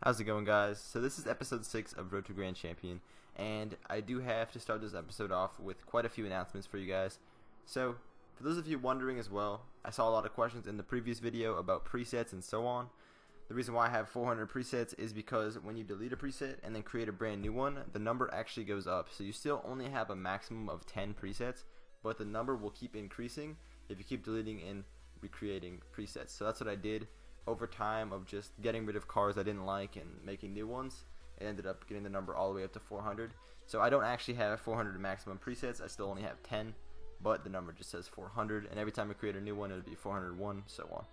How's it going, guys? So this is episode 6 of Road to Grand Champion, and I do have to start this episode off with quite a few announcements for you guys. So, for those of you wondering as well, I saw a lot of questions in the previous video about presets and so on. The reason why I have 400 presets is because when you delete a preset and then create a brand new one, the number actually goes up. So you still only have a maximum of 10 presets, but the number will keep increasing if you keep deleting and recreating presets. So that's what I did. Over time of just getting rid of cars I didn't like and making new ones, it ended up getting the number all the way up to 400. So I don't actually have 400 maximum presets, I still only have 10, but the number just says 400, and every time I create a new one it'll be 401, so on.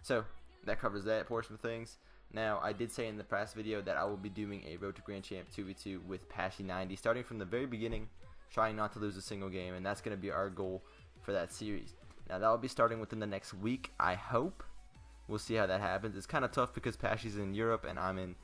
So that covers that portion of things. Now, I did say in the past video that I will be doing a Road to Grand Champ 2v2 with Pashy90 starting from the very beginning, trying not to lose a single game, and that's going to be our goal for that series. Now that will be starting within the next week, I hope. We'll see how that happens. It's kind of tough because Pashy's in Europe and I'm in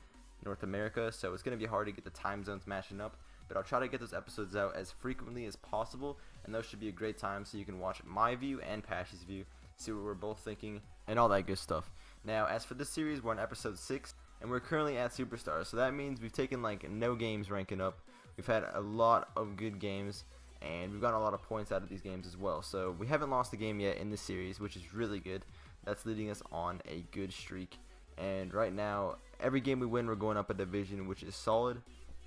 North America, so it's going to be hard to get the time zones matching up, but I'll try to get those episodes out as frequently as possible, and those should be a great time so you can watch my view and Pashy's view, see what we're both thinking, and all that good stuff. Now, as for this series, we're on episode 6, and we're currently at Superstars, so that means we've taken like no games ranking up. We've had a lot of good games, and we've gotten a lot of points out of these games as well, so we haven't lost a game yet in this series, which is really good. That's leading us on a good streak, and right now every game we win we're going up a division, which is solid.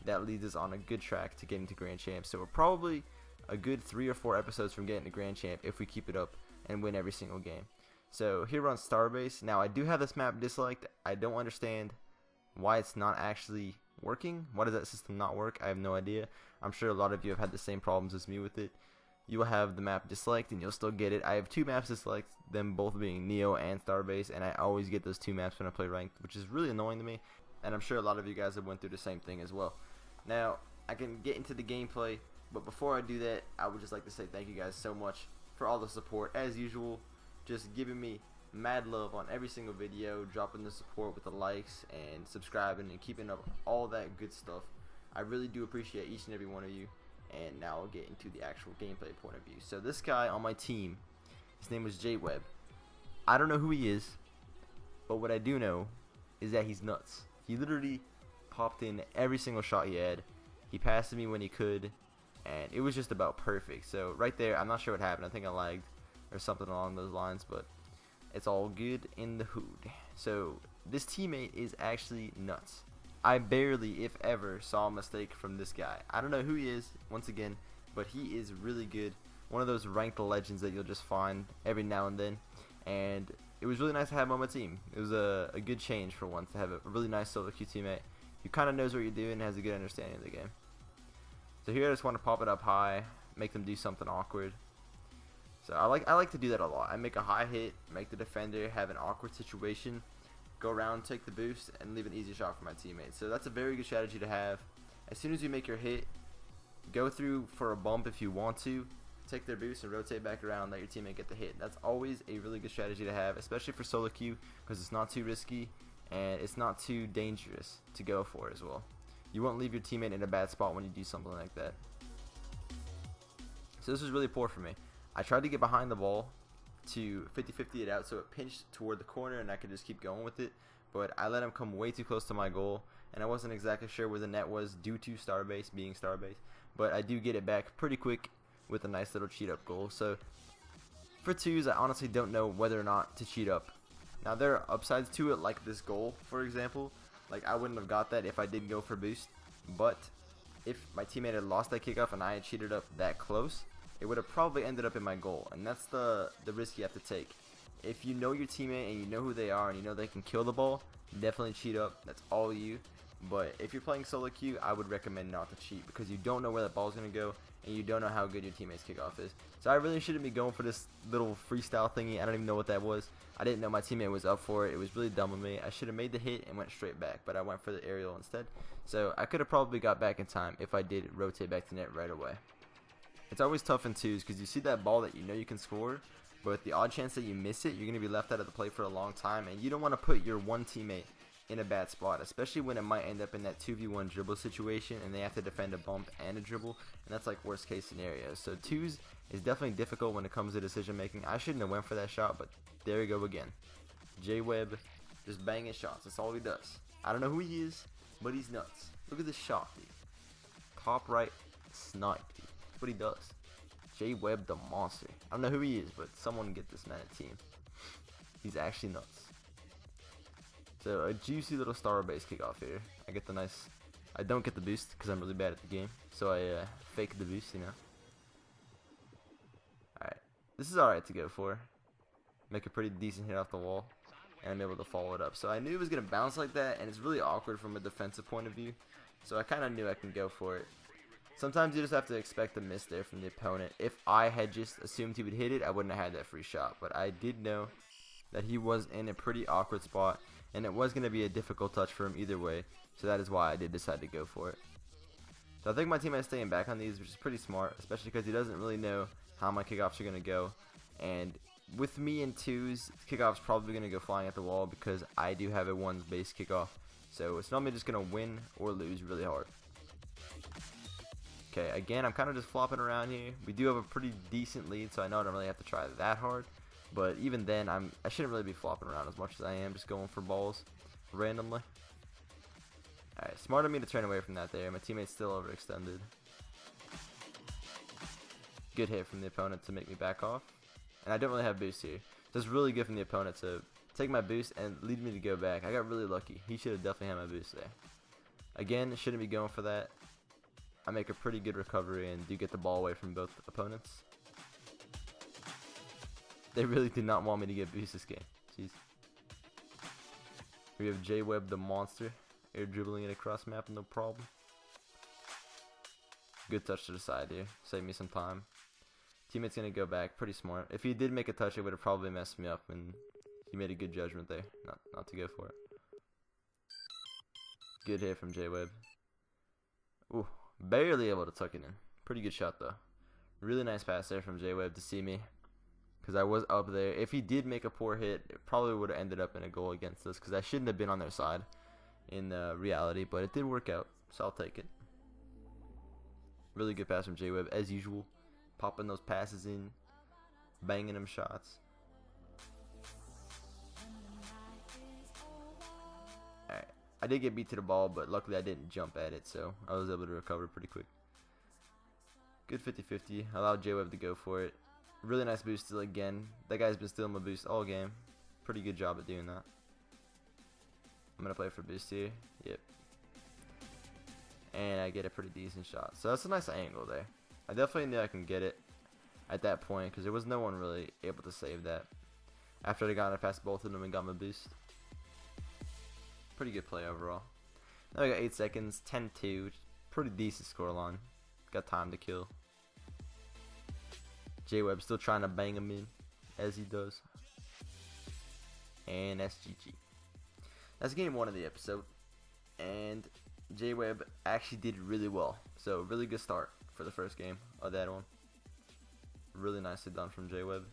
That leads us on a good track to getting to Grand Champ, so we're probably a good 3 or 4 episodes from getting to Grand Champ if we keep it up and win every single game. So here we're on Starbase. Now I do have this map disliked. I don't understand why it's not actually working. Why does that system not work? I have no idea. I'm sure a lot of you have had the same problems as me with it. You will have the map disliked and you'll still get it. I have 2 maps disliked, them both being Neo and Starbase, and I always get those 2 maps when I play ranked, which is really annoying to me, and I'm sure a lot of you guys have went through the same thing as well. Now, I can get into the gameplay, but before I do that, I would just like to say thank you guys so much for all the support. As usual, just giving me mad love on every single video, dropping the support with the likes and subscribing and keeping up all that good stuff. I really do appreciate each and every one of you. And now I'll get into the actual gameplay point of view. So this guy on my team, his name was J-Web. I don't know who he is, but what I do know is that he's nuts. He literally popped in every single shot he had. He passed me when he could, and it was just about perfect. So right there, I'm not sure what happened. I think I lagged or something along those lines, but it's all good in the hood. So this teammate is actually nuts. I barely, if ever, saw a mistake from this guy. I don't know who he is, once again, but he is really good. One of those ranked legends that you'll just find every now and then. And it was really nice to have him on my team. It was a good change for once to have a really nice solo queue teammate who kind of knows what you're doing and has a good understanding of the game. So here I just want to pop it up high, make them do something awkward. So I like to do that a lot. I make a high hit, make the defender have an awkward situation, go around, take the boost, and leave an easy shot for my teammates. So that's a very good strategy to have. As soon as you make your hit, go through for a bump if you want to, take their boost and rotate back around, let your teammate get the hit. That's always a really good strategy to have, especially for solo queue, because it's not too risky and it's not too dangerous to go for as well. You won't leave your teammate in a bad spot when you do something like that. So this was really poor for me. I tried to get behind the ball to 50-50 it out so it pinched toward the corner and I could just keep going with it, but I let him come way too close to my goal and I wasn't exactly sure where the net was due to Starbase being Starbase, but I do get it back pretty quick with a nice little cheat up goal. So for twos, I honestly don't know whether or not to cheat up. Now there are upsides to it, like this goal for example. Like I wouldn't have got that if I did go for boost, but if my teammate had lost that kickoff and I had cheated up that close, it would have probably ended up in my goal, and that's the risk you have to take. If you know your teammate and you know who they are and you know they can kill the ball, definitely cheat up. That's all you. But if you're playing solo queue, I would recommend not to cheat because you don't know where that ball is going to go and you don't know how good your teammate's kickoff is. So I really shouldn't be going for this little freestyle thingy. I don't even know what that was. I didn't know my teammate was up for it. It was really dumb of me. I should have made the hit and went straight back, but I went for the aerial instead. So I could have probably got back in time if I did rotate back to net right away. It's always tough in twos because you see that ball that you know you can score, but the odd chance that you miss it, you're going to be left out of the play for a long time, and you don't want to put your one teammate in a bad spot, especially when it might end up in that 2v1 dribble situation and they have to defend a bump and a dribble, and that's like worst case scenario. So twos is definitely difficult when it comes to decision making. I shouldn't have went for that shot, but there we go again. J-Web just banging shots. That's all he does. I don't know who he is, but he's nuts. Look at this shot, dude. Top right snipe, dude. That's what he does. J Webb the monster. I don't know who he is, but someone get this man a team. He's actually nuts. So a juicy little star base kickoff here. I get the nice. I don't get the boost because I'm really bad at the game, so I fake the boost, you know. Alright, this is alright to go for. Make a pretty decent hit off the wall, and I'm able to follow it up. So I knew it was going to bounce like that, and it's really awkward from a defensive point of view, so I kind of knew I can go for it. Sometimes you just have to expect a miss there from the opponent. If I had just assumed he would hit it, I wouldn't have had that free shot, but I did know that he was in a pretty awkward spot, and it was going to be a difficult touch for him either way, so that is why I did decide to go for it. So I think my teammate's staying back on these, which is pretty smart, especially because he doesn't really know how my kickoffs are going to go, and with me in twos, kickoff's probably going to go flying at the wall because I do have a ones base kickoff, so it's normally just going to win or lose really hard. Okay, again, I'm kind of just flopping around here. We do have a pretty decent lead, so I know I don't really have to try that hard. But even then, I shouldn't really be flopping around as much as I am, just going for balls randomly. Alright, smart of me to turn away from that there. My teammate's still overextended. Good hit from the opponent to make me back off. And I don't really have boost here. So it's really good from the opponent to take my boost and lead me to go back. I got really lucky. He should have definitely had my boost there. Again, shouldn't be going for that. I make a pretty good recovery and do get the ball away from both opponents. They really did not want me to get boost this game. Jeez. We have J Webb the monster. Air dribbling it across map, no problem. Good touch to the side here. Save me some time. Teammate's going to go back. Pretty smart. If he did make a touch, it would have probably messed me up. And he made a good judgment there. Not to go for it. Good hit from J Webb. Ooh. Barely able to tuck it in. Pretty good shot though. Really nice pass there from J Webb to see me. Because I was up there. If he did make a poor hit, it probably would have ended up in a goal against us. Because I shouldn't have been on their side in reality. But it did work out. So I'll take it. Really good pass from J Webb as usual. Popping those passes in. Banging them shots. Alright. I did get beat to the ball, but luckily I didn't jump at it, so I was able to recover pretty quick. Good 50-50. Allowed J Webb to go for it. Really nice boost still again. That guy's been stealing my boost all game. Pretty good job at doing that. I'm going to play for boost here. Yep. And I get a pretty decent shot. So that's a nice angle there. I definitely knew I can get it at that point because there was no one really able to save that. After I got it past both of them and got my boost. Pretty good play overall. Now we got 8 seconds, 10-2, pretty decent scoreline. Got time to kill. J Webb still trying to bang him in, as he does. And that's GG. That's game 1 of the episode. And J Webb actually did really well. So really good start for the first game of that one. Really nicely done from J Webb.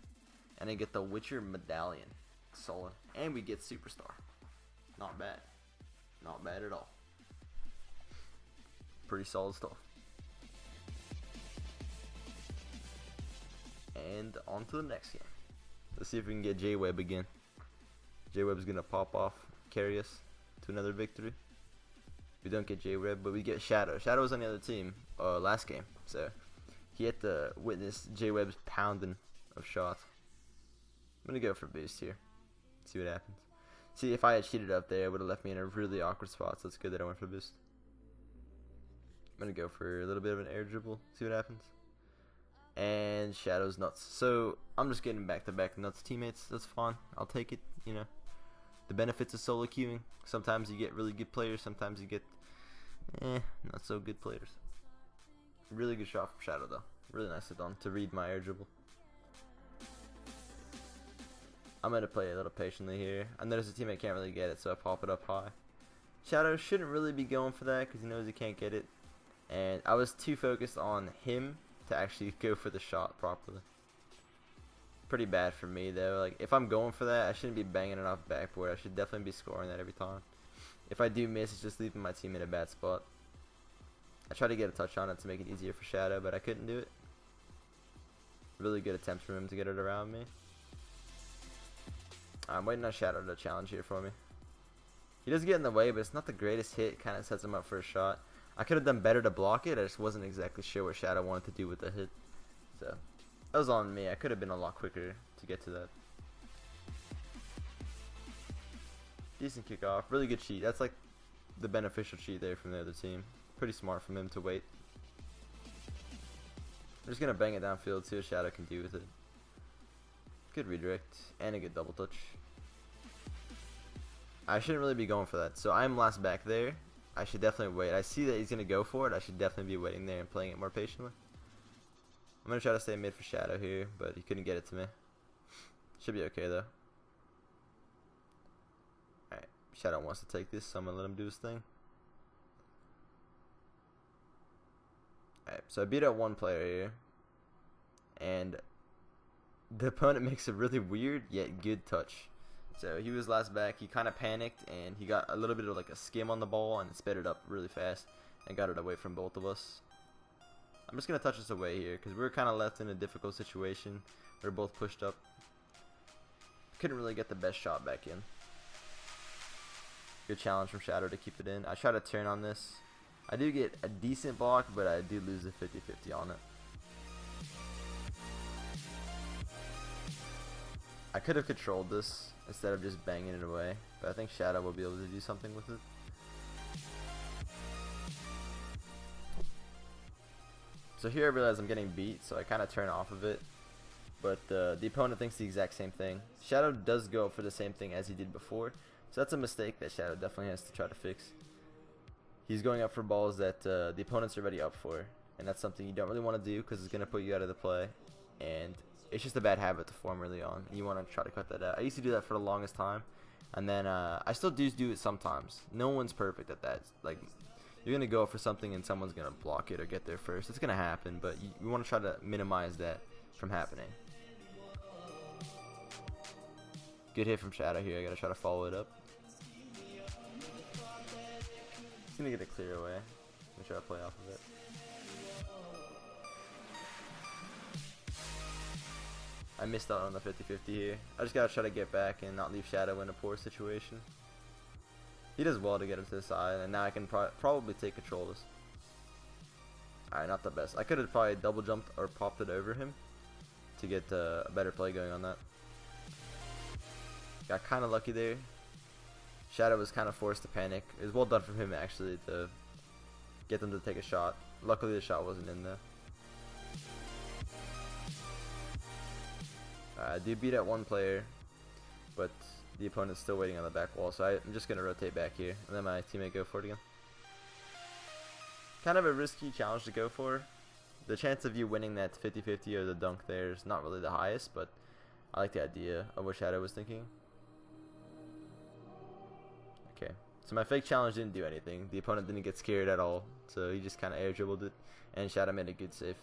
And I get the Witcher medallion. Solid. And we get Superstar. Not bad. Not bad at all. Pretty solid stuff. And on to the next game. Let's see if we can get J Webb again. J Webb's gonna pop off, carry us to another victory. We don't get J Webb, but we get Shadow. Shadow was on the other team last game, so he had to witness J Webb's pounding of shots. I'm gonna go for boost here. See what happens. See, if I had cheated up there, it would have left me in a really awkward spot, so it's good that I went for boost. I'm going to go for a little bit of an air dribble, see what happens. And Shadow's nuts. So, I'm just getting back-to-back nuts teammates. That's fine. I'll take it, you know. The benefits of solo queuing. Sometimes you get really good players, sometimes you get, not so good players. Really good shot from Shadow, though. Really nicely done to read my air dribble. I'm going to play a little patiently here. I notice the teammate can't really get it, so I pop it up high. Shadow shouldn't really be going for that because he knows he can't get it. And I was too focused on him to actually go for the shot properly. Pretty bad for me, though. Like, if I'm going for that, I shouldn't be banging it off the backboard. I should definitely be scoring that every time. If I do miss, it's just leaving my team in a bad spot. I tried to get a touch on it to make it easier for Shadow, but I couldn't do it. Really good attempts from him to get it around me. I'm waiting on Shadow to challenge here for me. He does get in the way, but it's not the greatest hit. Kind of sets him up for a shot. I could have done better to block it. I just wasn't exactly sure what Shadow wanted to do with the hit. So that was on me. I could have been a lot quicker to get to that. Decent kickoff. Really good cheat. That's like the beneficial cheat there from the other team. Pretty smart from him to wait. I'm just going to bang it downfield, see what Shadow can do with it. Good redirect and a good double touch. I shouldn't really be going for that. So I'm last back there. I should definitely wait. I see that he's going to go for it. I should definitely be waiting there and playing it more patiently. I'm going to try to stay mid for Shadow here, but he couldn't get it to me. Should be okay though. Alright, Shadow wants to take this, so I'm going to let him do his thing. Alright, so I beat out one player here. And the opponent makes a really weird yet good touch. So he was last back. He kind of panicked and he got a little bit of like a skim on the ball and sped it up really fast and got it away from both of us. I'm just going to touch this away here because we were kind of left in a difficult situation. We were both pushed up. Couldn't really get the best shot back in. Good challenge from Shadow to keep it in. I try to turn on this. I do get a decent block, but I do lose the 50-50 on it. I could have controlled this instead of just banging it away, but I think Shadow will be able to do something with it. So here I realize I'm getting beat, so I kind of turn off of it, but the opponent thinks the exact same thing. Shadow does go for the same thing as he did before, so that's a mistake that Shadow definitely has to try to fix. He's going up for balls that the opponent's already up for, and that's something you don't really want to do because it's going to put you out of the play, and it's just a bad habit to form early on. You want to try to cut that out. I used to do that for the longest time, and then I still do it sometimes. No one's perfect at that. Like, you're going to go for something and someone's going to block it or get there first. It's going to happen, but you want to try to minimize that from happening. Good hit from Shadow here. I got to try to follow it up. He's going to get a clear away. I'm going to try to play off of it. I missed out on the 50-50 here. I just gotta try to get back and not leave Shadow in a poor situation. He does well to get him to the side, and now I can probably take control of this. Alright, not the best. I could have probably double jumped or popped it over him to get a better play going on that. Got kind of lucky there. Shadow was kind of forced to panic. It was well done from him actually to get them to take a shot. Luckily the shot wasn't in there. I do beat out one player, but the opponent's still waiting on the back wall, so I'm just going to rotate back here and let my teammate go for it again. Kind of a risky challenge to go for. The chance of you winning that 50-50 or the dunk there is not really the highest, but I like the idea of what Shadow was thinking. Okay, so my fake challenge didn't do anything. The opponent didn't get scared at all, so he just kind of air dribbled it, and Shadow made a good save.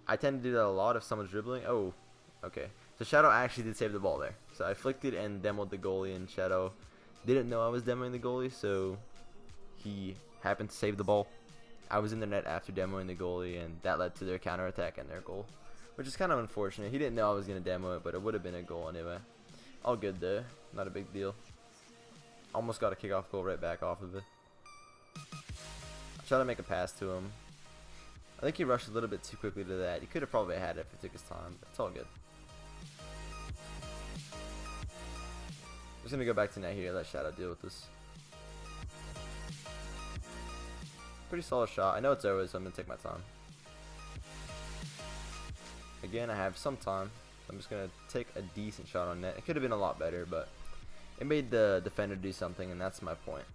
I tend to do that a lot if someone's dribbling. Oh, okay. So Shadow actually did save the ball there. So I flicked it and demoed the goalie, and Shadow didn't know I was demoing the goalie, so he happened to save the ball. I was in the net after demoing the goalie, and that led to their counterattack and their goal, which is kind of unfortunate. He didn't know I was going to demo it, but it would have been a goal anyway. All good there. Not a big deal. Almost got a kickoff goal right back off of it. I tried to make a pass to him. I think he rushed a little bit too quickly to that. He could have probably had it if he took his time, but it's all good. I'm just going to go back to net here and let Shadow deal with this. Pretty solid shot. I know it's over, so I'm going to take my time. Again, I have some time. So I'm just going to take a decent shot on net. It could have been a lot better, but it made the defender do something, and that's my point.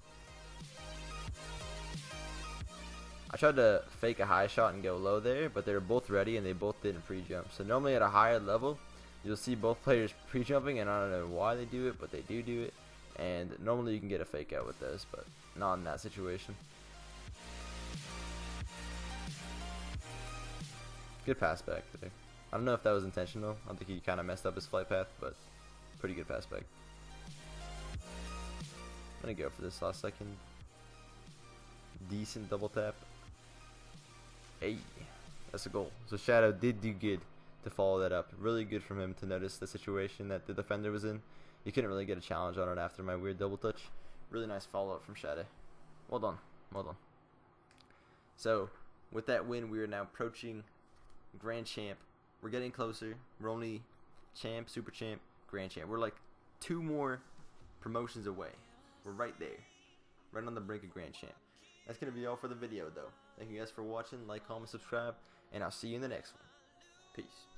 I tried to fake a high shot and go low there, but they were both ready and they both didn't pre-jump. So normally at a higher level, you'll see both players pre-jumping, and I don't know why they do it, but they do it. And normally you can get a fake out with this, but not in that situation. Good pass back there. I don't know if that was intentional. I think he kind of messed up his flight path, but pretty good pass back. I'm going to go for this last second. Decent double tap. Hey, that's a goal. So Shadow did do good to follow that up. Really good from him to notice the situation that the defender was in. You couldn't really get a challenge on it after my weird double touch. Really nice follow-up from Shade. Well done. Well done. So, with that win, we are now approaching Grand Champ. We're getting closer. We're only Champ, Super Champ, Grand Champ. We're like 2 more promotions away. We're right there. Right on the brink of Grand Champ. That's going to be all for the video, though. Thank you guys for watching. Like, comment, subscribe, and I'll see you in the next one. Peace.